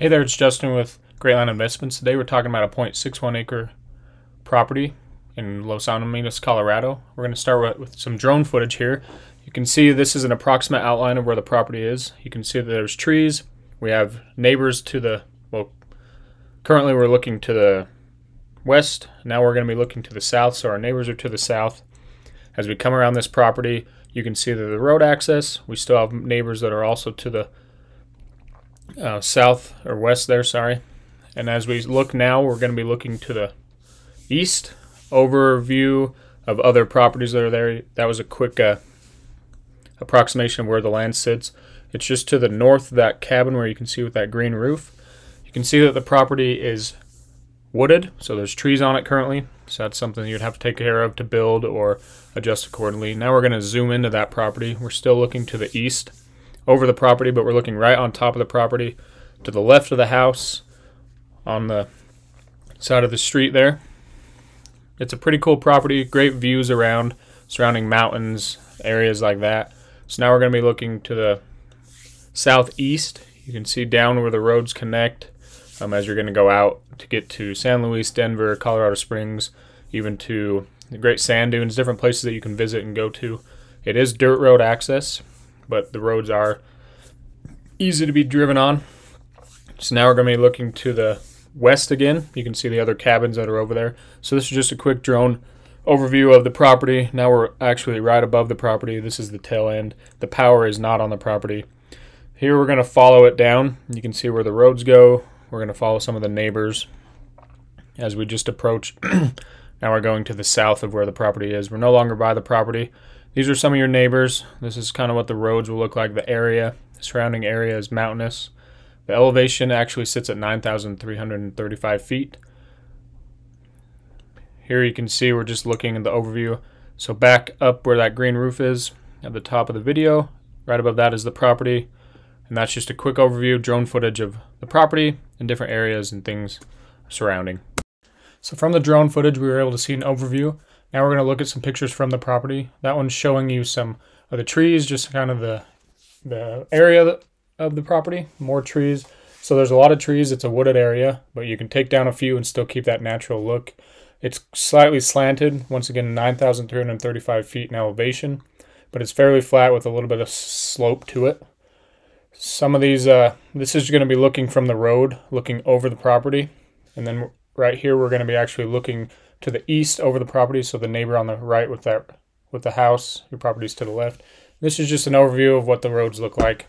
Hey there, it's Justin with Great Land Investments. Today we're talking about a 0.61 acre property in Los Animas, Colorado. We're going to start with some drone footage here. You can see this is an approximate outline of where the property is. You can see that there's trees. We have neighbors to the, well, currently we're looking to the west. Now we're going to be looking to the south, so our neighbors are to the south. As we come around this property, you can see that the road access, we still have neighbors that are also to the south or west there, sorry. And as we look now, we're going to be looking to the east. Overview of other properties that are there. That was a quick approximation of where the land sits. It's just to the north of that cabin where you can see with that green roof. You can see that the property is wooded, so there's trees on it currently. So that's something you'd have to take care of to build or adjust accordingly. Now we're going to zoom into that property. We're still looking to the east over the property, but we're looking right on top of the property to the left of the house on the side of the street there. It's a pretty cool property, great views around, surrounding mountains, areas like that. So now we're going to be looking to the southeast. You can see down where the roads connect as you're going to go out to get to San Luis, Denver, Colorado Springs, even to the Great Sand Dunes, different places that you can visit and go to. It is dirt road access, but the roads are easy to be driven on. So now we're going to be looking to the west again. You can see the other cabins that are over there. So this is just a quick drone overview of the property. Now we're actually right above the property. This is the tail end. The power is not on the property. Here we're going to follow it down. You can see where the roads go. We're going to follow some of the neighbors as we just approach. Now we're going to the south of where the property is. We're no longer by the property. These are some of your neighbors. This is kind of what the roads will look like. The area, the surrounding area is mountainous. The elevation actually sits at 9,335 feet. Here you can see we're just looking at the overview. So back up where that green roof is at the top of the video, right above that is the property. And that's just a quick overview, drone footage of the property and different areas and things surrounding. So from the drone footage, we were able to see an overview. Now we're going to look at some pictures from the property. That one's showing you some of the trees, just kind of the area of the property, more trees. So there's a lot of trees. It's a wooded area, but you can take down a few and still keep that natural look. It's slightly slanted, once again 9,335 feet in elevation, but it's fairly flat with a little bit of slope to it. Some of these, this is going to be looking from the road, looking over the property, and then right here we're going to be actually looking to the east over the property, so the neighbor on the right with the house, your property's to the left. This is just an overview of what the roads look like.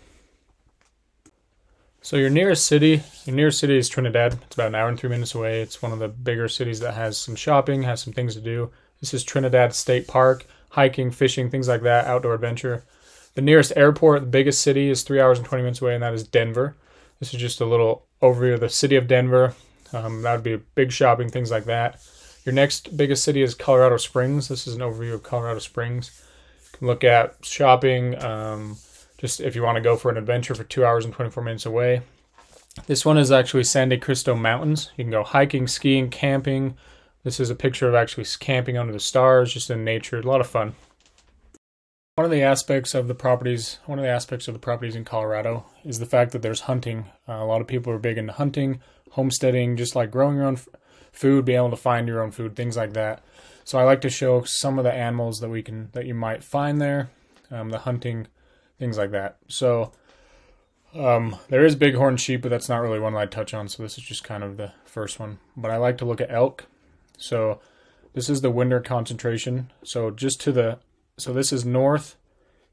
So your nearest city is Trinidad. It's about an hour and 3 minutes away. It's one of the bigger cities that has some shopping, has some things to do. This is Trinidad State Park, hiking, fishing, things like that, outdoor adventure. The nearest airport, the biggest city, is 3 hours and 20 minutes away, and that is Denver. This is just a little overview of the city of Denver. That would be a big shopping, things like that. Your next biggest city is Colorado Springs. This is an overview of Colorado Springs. You can look at shopping, just if you want to go for an adventure for 2 hours and 24 minutes away. This one is actually San Cristo Mountains. You can go hiking, skiing, camping. This is a picture of actually camping under the stars, just in nature. A lot of fun. One of the aspects of the properties in Colorado is the fact that there's hunting. A lot of people are big into hunting, homesteading, just like growing your own food, being able to find your own food, things like that. So I like to show some of the animals that you might find there, the hunting, things like that. So there is bighorn sheep, but that's not really one that I touch on. So this is just kind of the first one. But I like to look at elk. So this is the winter concentration. So this is north,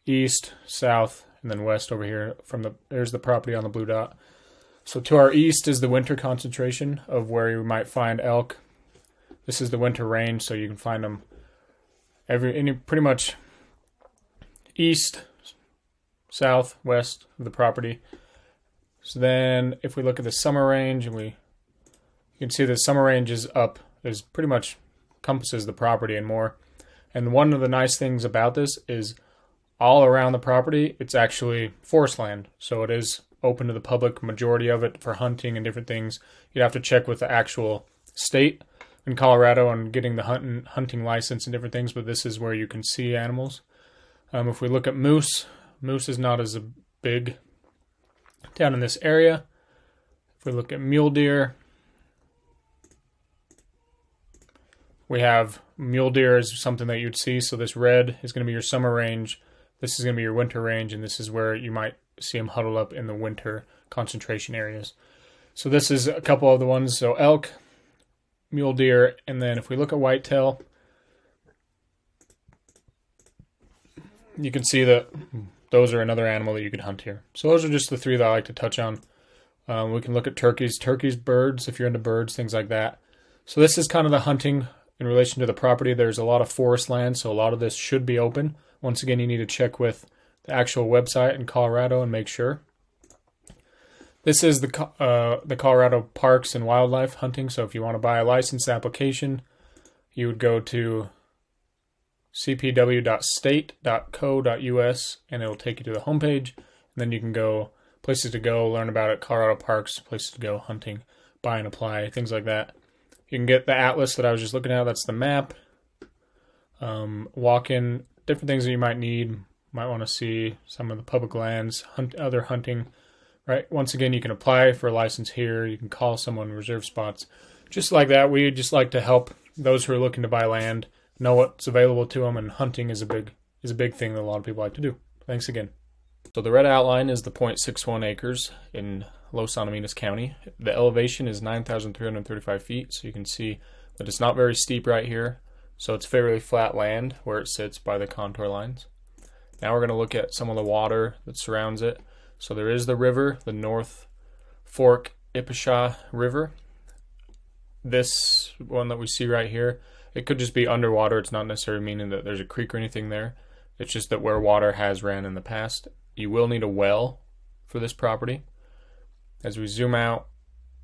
east, south, and then west over here. There's the property on the blue dot. So to our east is the winter concentration of where you might find elk. This is the winter range, so you can find them pretty much east, south, west of the property. So then if we look at the summer range, and you can see the summer range is up. It pretty much encompasses the property and more. And one of the nice things about this is all around the property, it's actually forest land. So it is open to the public, majority of it for hunting and different things. You'd have to check with the actual state in Colorado on getting the hunting license and different things, but this is where you can see animals. If we look at moose is not as big down in this area. If we look at mule deer, we have mule deer is something that you'd see. So this red is going to be your summer range. This is going to be your winter range, and this is where you might see them huddled up in the winter concentration areas. So this is a couple of the ones. So elk, mule deer, and then if we look at whitetail, you can see that those are another animal that you could hunt here. So those are just the three that I like to touch on. We can look at turkeys, birds, if you're into birds, things like that. So this is kind of the hunting in relation to the property. There's a lot of forest land, so a lot of this should be open. Once again, you need to check with the actual website in Colorado and make sure. This is the Colorado Parks and Wildlife hunting. So if you want to buy a license application, you would go to cpw.state.co.us and it will take you to the homepage. And then you can go places to go, learn about it, Colorado parks, places to go, hunting, buy and apply, things like that. You can get the atlas that I was just looking at. That's the map. Walk-in, different things that you might need. Might want to see some of the public lands, other hunting. Right. Once again, you can apply for a license here. You can call someone, reserve spots, just like that. We just like to help those who are looking to buy land know what's available to them, and hunting is a big thing that a lot of people like to do. Thanks again. So the red outline is the 0.61 acres in Los Alamitos County. The elevation is 9,335 feet, so you can see that it's not very steep right here. So it's fairly flat land where it sits by the contour lines. Now we're going to look at some of the water that surrounds it. So there is the river, the North Fork Ipasha River. This one that we see right here, it could just be underwater. It's not necessarily meaning that there's a creek or anything there. It's just that where water has ran in the past. You will need a well for this property. As we zoom out,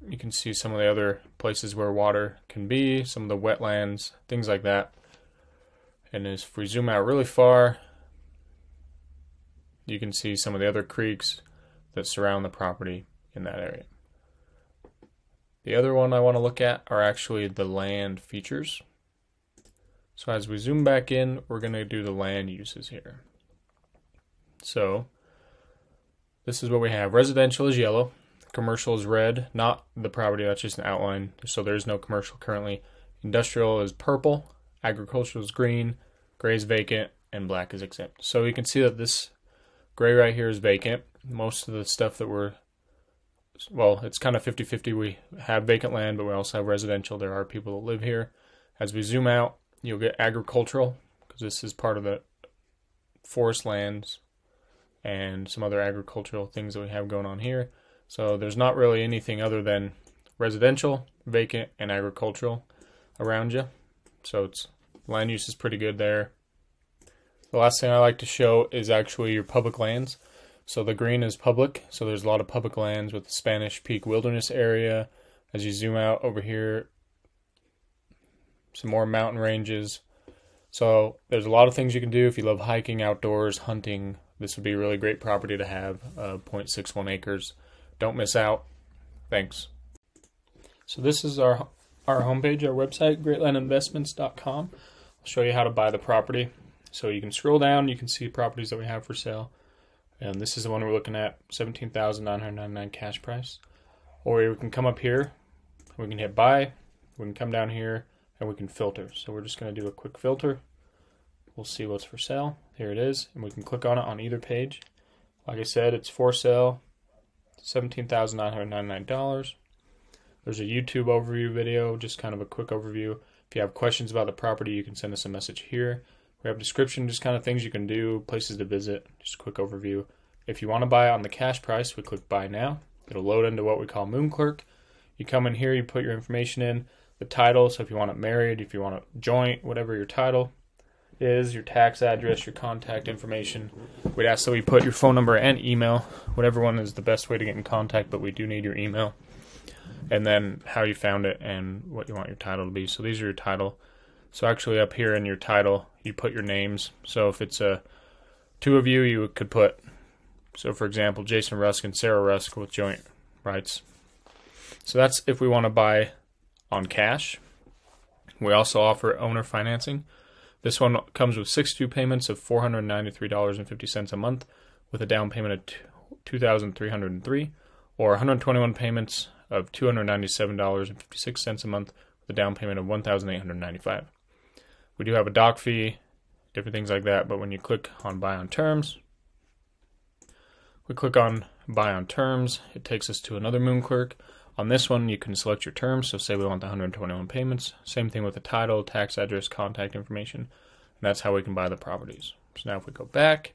you can see some of the other places where water can be, some of the wetlands, things like that. And if we zoom out really far, you can see some of the other creeks that surround the property in that area. The other one I want to look at are actually the land features. So as we zoom back in, we're going to do the land uses here. So this is what we have. Residential is yellow, commercial is red, not the property, that's just an outline, so there's no commercial currently. Industrial is purple, agricultural is green, gray is vacant, and black is exempt. So you can see that this gray right here is vacant. Most of the stuff that well, it's kind of 50-50. We have vacant land, but we also have residential. There are people that live here. As we zoom out, you'll get agricultural, because this is part of the forest lands and some other agricultural things that we have going on here. So there's not really anything other than residential, vacant, and agricultural around you. So it's land use is pretty good there. The last thing I like to show is actually your public lands. So the green is public, so there's a lot of public lands with the Spanish Peak Wilderness area. As you zoom out over here, some more mountain ranges. So there's a lot of things you can do if you love hiking, outdoors, hunting. This would be a really great property to have, 0.61 acres. Don't miss out. Thanks. So this is our homepage, our website, greatlandinvestments.com. I'll show you how to buy the property. So you can scroll down, you can see properties that we have for sale. And this is the one we're looking at, $17,999 cash price. Or we can come up here, we can hit buy, we can come down here, and we can filter. So we're just going to do a quick filter. We'll see what's for sale. Here it is, and we can click on it on either page. Like I said, it's for sale, $17,999. There's a YouTube overview video, just kind of a quick overview. If you have questions about the property, you can send us a message here. We have a description, just kind of things you can do, places to visit, just a quick overview. If you want to buy on the cash price, we click buy now. It'll load into what we call Moon Clerk. You come in here, you put your information in, the title, so if you want it married, if you want it joint, whatever your title is, your tax address, your contact information. We'd ask that we put your phone number and email, whatever one is the best way to get in contact, but we do need your email. And then how you found it and what you want your title to be. So these are your title. So actually up here in your title, you put your names. So if it's two of you, you could put, so for example, Jason Rusk and Sarah Rusk with joint rights. So that's if we want to buy on cash. We also offer owner financing. This one comes with 62 payments of $493.50 a month with a down payment of $2,303, or 121 payments of $297.56 a month with a down payment of $1,895. We do have a dock fee, different things like that, but when you click on buy on terms, we click on buy on terms, it takes us to another Moon Clerk. On this one, you can select your terms, so say we want the 121 payments. Same thing with the title, tax address, contact information, and that's how we can buy the properties. So now if we go back,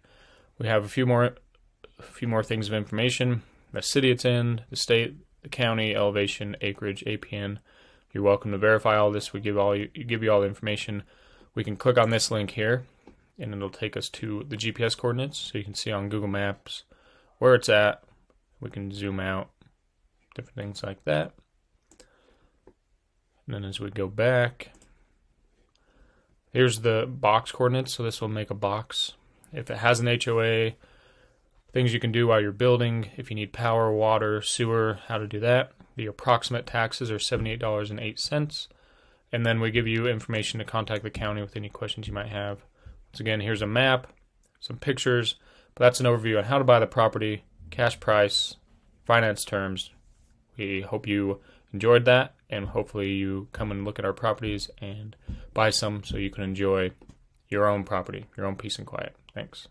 we have a few more things of information: the city it's in, the state, the county, elevation, acreage, APN. You're welcome to verify all this. We give you all the information. We can click on this link here, and it'll take us to the GPS coordinates, so you can see on Google Maps where it's at. We can zoom out, different things like that. And then as we go back, here's the box coordinates, so this will make a box. If it has an HOA, things you can do while you're building, if you need power, water, sewer, how to do that. The approximate taxes are $78.08. And then we give you information to contact the county with any questions you might have. Once again, here's a map, some pictures, but that's an overview on how to buy the property, cash price, finance terms. We hope you enjoyed that, and hopefully you come and look at our properties and buy some so you can enjoy your own property, your own peace and quiet. Thanks.